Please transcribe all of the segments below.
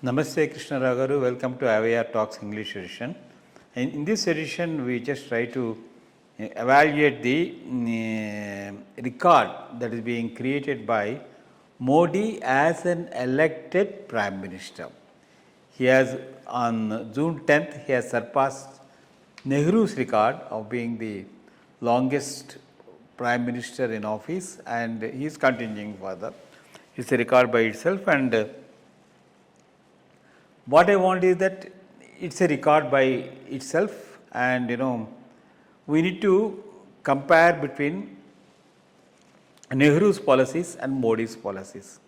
Namaste Krishna Rao garu. Welcome to IYR Talks English edition. In this edition, we just try to evaluate the record that is being created by Modi as an elected Prime Minister. He has, on June 10th, he has surpassed Nehru's record of being the longest Prime Minister in office, and he is continuing further. It's a record by itself, and what I want is that it's a record by itself, and we need to compare between Nehru's policies and Modi's policies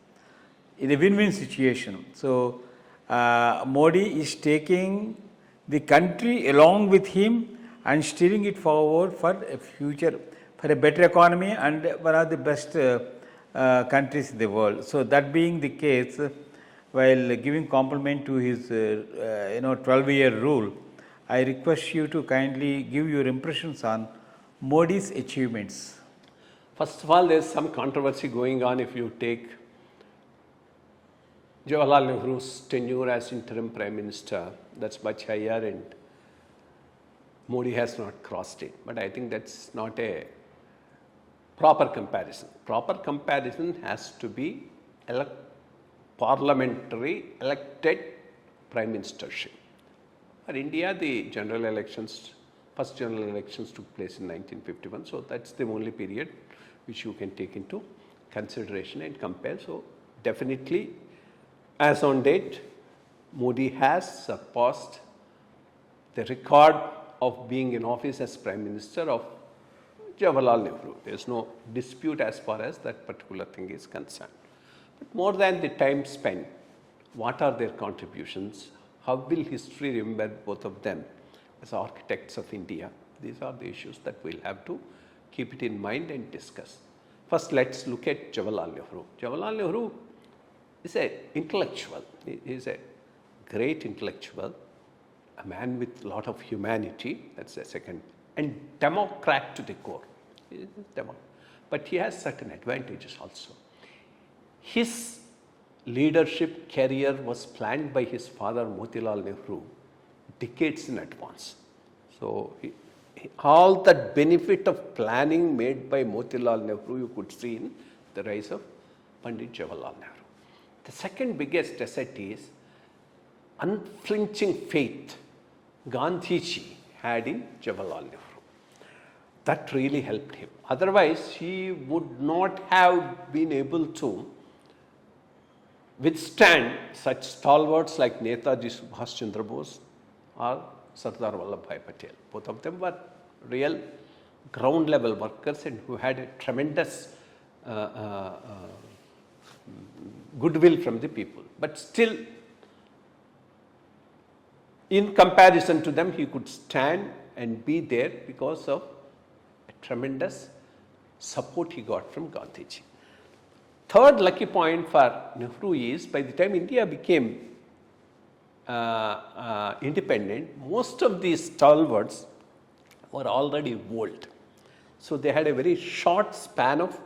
in a win-win situation. So, Modi is taking the country along with him and steering it forward for a future, for a better economy and one of the best countries in the world. So, that being the case, while giving compliment to his 12-year rule, I request you to kindly give your impressions on Modi's achievements. First of all, there is some controversy going on if you take Jawaharlal Nehru's tenure as interim Prime Minister. That's much higher, and Modi has not crossed it. But I think that's not a proper comparison. Proper comparison has to be parliamentary elected Prime Ministership. For India, the general elections, first general elections took place in 1951. So that's the only period which you can take into consideration and compare. So definitely, as on date, Modi has surpassed the record of being in office as Prime Minister of Jawaharlal Nehru. There is no dispute as far as that particular thing is concerned. But more than the time spent, what are their contributions? How will history remember both of them as architects of India? These are the issues that we'll have to keep it in mind and discuss. First, let's look at Jawaharlal Nehru. Jawaharlal Nehru is an intellectual. He is a great intellectual, a man with a lot of humanity, that's the second, and democrat to the core. But he has certain advantages also. His leadership career was planned by his father Motilal Nehru decades in advance. So, all that benefit of planning made by Motilal Nehru you could see in the rise of Pandit Jawaharlal Nehru. The second biggest asset is unflinching faith Gandhiji had in Jawaharlal Nehru. That really helped him. Otherwise, he would not have been able to withstand such stalwarts like Netaji Subhash Chandra Bose or Sardar Vallabhbhai Patel. Both of them were real ground level workers and who had a tremendous goodwill from the people. But still, in comparison to them, he could stand and be there because of a tremendous support he got from Gandhiji. Third lucky point for Nehru is, by the time India became independent, most of these stalwarts were already old. So they had a very short span of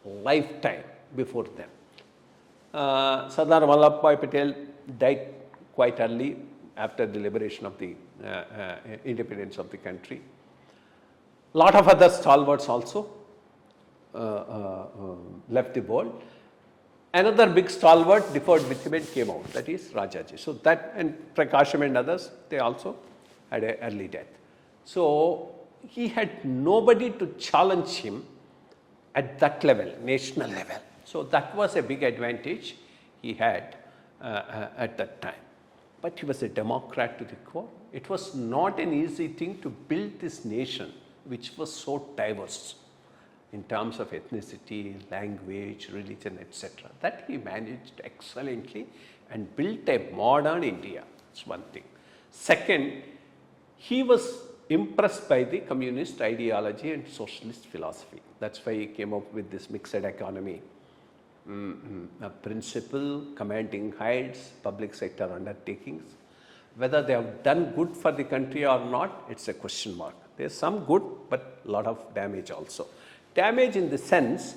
lifetime before them. Sardar Vallabhbhai Patel died quite early after the liberation of the independence of the country. A lot of other stalwarts also left the world. Another big stalwart deferred with him and came out, that is Rajaji. So that, and Prakasham and others, they also had an early death. So he had nobody to challenge him at that level, national level. So that was a big advantage he had at that time. But he was a democrat to the core. It was not an easy thing to build this nation which was so diverse in terms of ethnicity, language, religion, etc. That he managed excellently and built a modern India. That's one thing. Second, he was impressed by the communist ideology and socialist philosophy. That's why he came up with this mixed economy a principle, commanding heights, public sector undertakings. Whether they have done good for the country or not, it's a question mark. There's some good, but a lot of damage also. Damage in the sense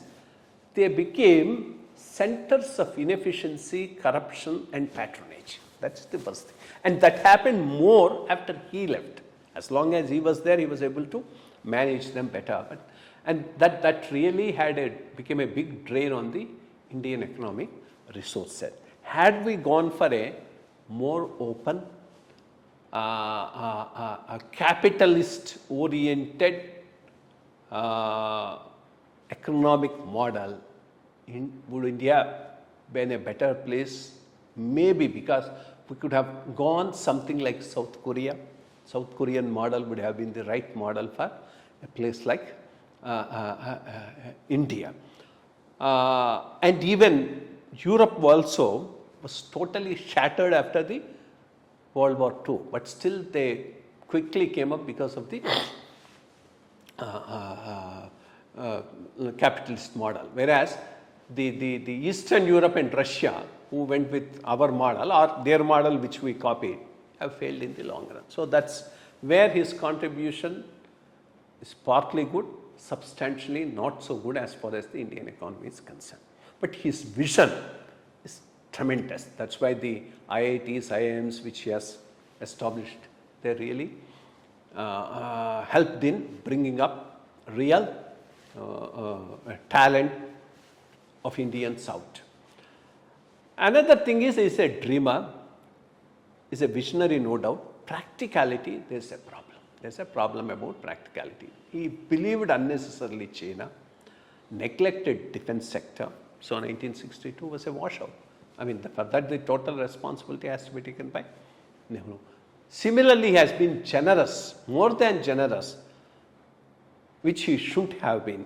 they became centers of inefficiency, corruption and patronage. That's the first thing. And that happened more after he left. As long as he was there, he was able to manage them better. And that really became a big drain on the Indian economic resource set. Had we gone for a more open, a capitalist-oriented economic model, would India be in a better place? Maybe, because we could have gone something like South Korea. South Korean model would have been the right model for a place like India. And even Europe also was totally shattered after the World War II, but still they quickly came up because of the capitalist model. Whereas the Eastern Europe and Russia, who went with our model or their model which we copied, have failed in the long run. So that's where his contribution is partly good, substantially not so good as far as the Indian economy is concerned. But his vision is tremendous. That's why the IITs, IIMs which he has established, they really helped in bringing up real talent of Indian South. Another thing is he's a dreamer, is a visionary, no doubt. Practicality, there's a problem. There's a problem about practicality. He believed unnecessarily China, neglected defense sector. So 1962 was a washout. I mean, for that the total responsibility has to be taken by Nehru. Similarly, he has been generous, more than generous, which he shouldn't have been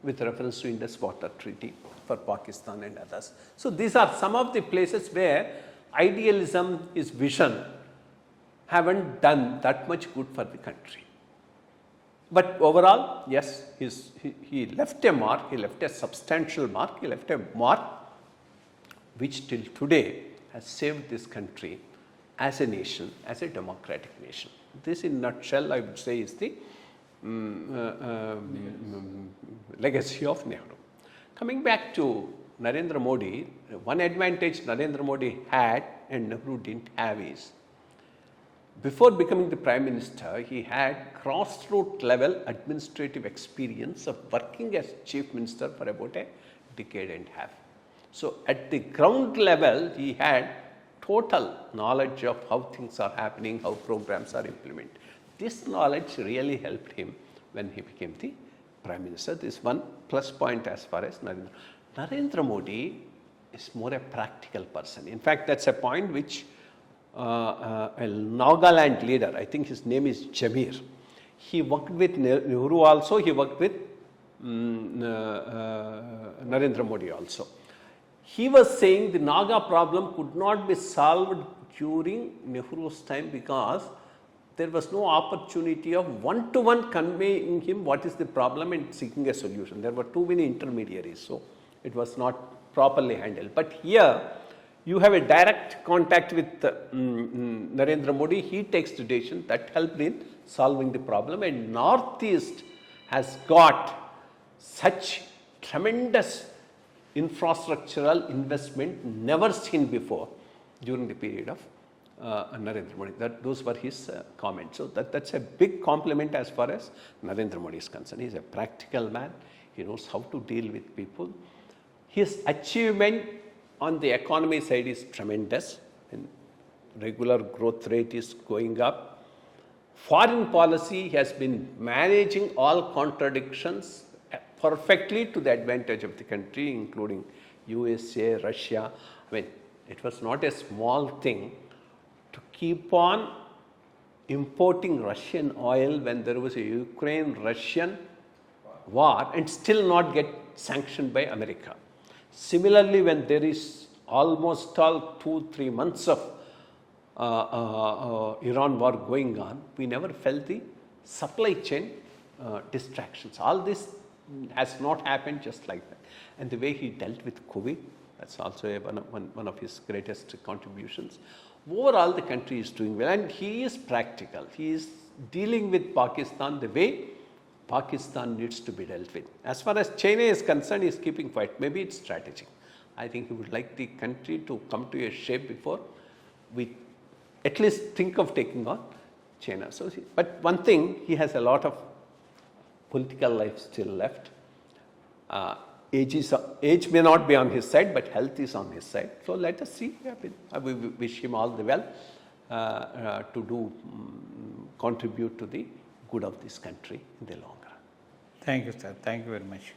with reference to Indus Water Treaty for Pakistan and others. So these are some of the places where idealism, his vision, haven't done that much good for the country. But overall, yes, he left a mark, he left a substantial mark, he left a mark which till today has saved this country as a nation, as a democratic nation. This in a nutshell, I would say, is the legacy of Nehru. Coming back to Narendra Modi, one advantage Narendra Modi had and Nehru didn't have is, before becoming the Prime Minister, he had grassroots level administrative experience of working as Chief Minister for about a decade and a half. So at the ground level, he had total knowledge of how things are happening, how programs are implemented. This knowledge really helped him when he became the Prime Minister. This is one plus point as far as Narendra. Narendra Modi is more a practical person. In fact, that's a point which a Nagaland leader, I think his name is Jamir, he worked with Nehru also, he worked with Narendra Modi also. He was saying the Naga problem could not be solved during Nehru's time because there was no opportunity of one-to-one conveying him what is the problem and seeking a solution. There were too many intermediaries, so it was not properly handled. But here, you have a direct contact with Narendra Modi. He takes the decision that helped in solving the problem. And Northeast has got such tremendous infrastructural investment never seen before during the period of Narendra Modi. Those were his comments. So that's a big compliment as far as Narendra Modi is concerned. He's a practical man. He knows how to deal with people. His achievement on the economy side is tremendous, and regular growth rate is going up. Foreign policy has been managing all contradictions perfectly to the advantage of the country, including USA, Russia. I mean, it was not a small thing to keep on importing Russian oil when there was a Ukraine-Russian war and still not get sanctioned by America. Similarly, when there is almost all 2-3 months of Iran war going on, we never felt the supply chain distractions. All this has not happened just like that. And the way he dealt with COVID, that's also one of his greatest contributions. Overall, the country is doing well, and he is practical. He is dealing with Pakistan the way Pakistan needs to be dealt with. As far as China is concerned, he is keeping quiet. Maybe it's strategic. I think he would like the country to come to a shape before we at least think of taking on China. So, but one thing, he has a lot of political life still left. Age may not be on his side, but health is on his side. So let us see. We wish him all the well to contribute to the good of this country in the long run. Thank you, sir. Thank you very much.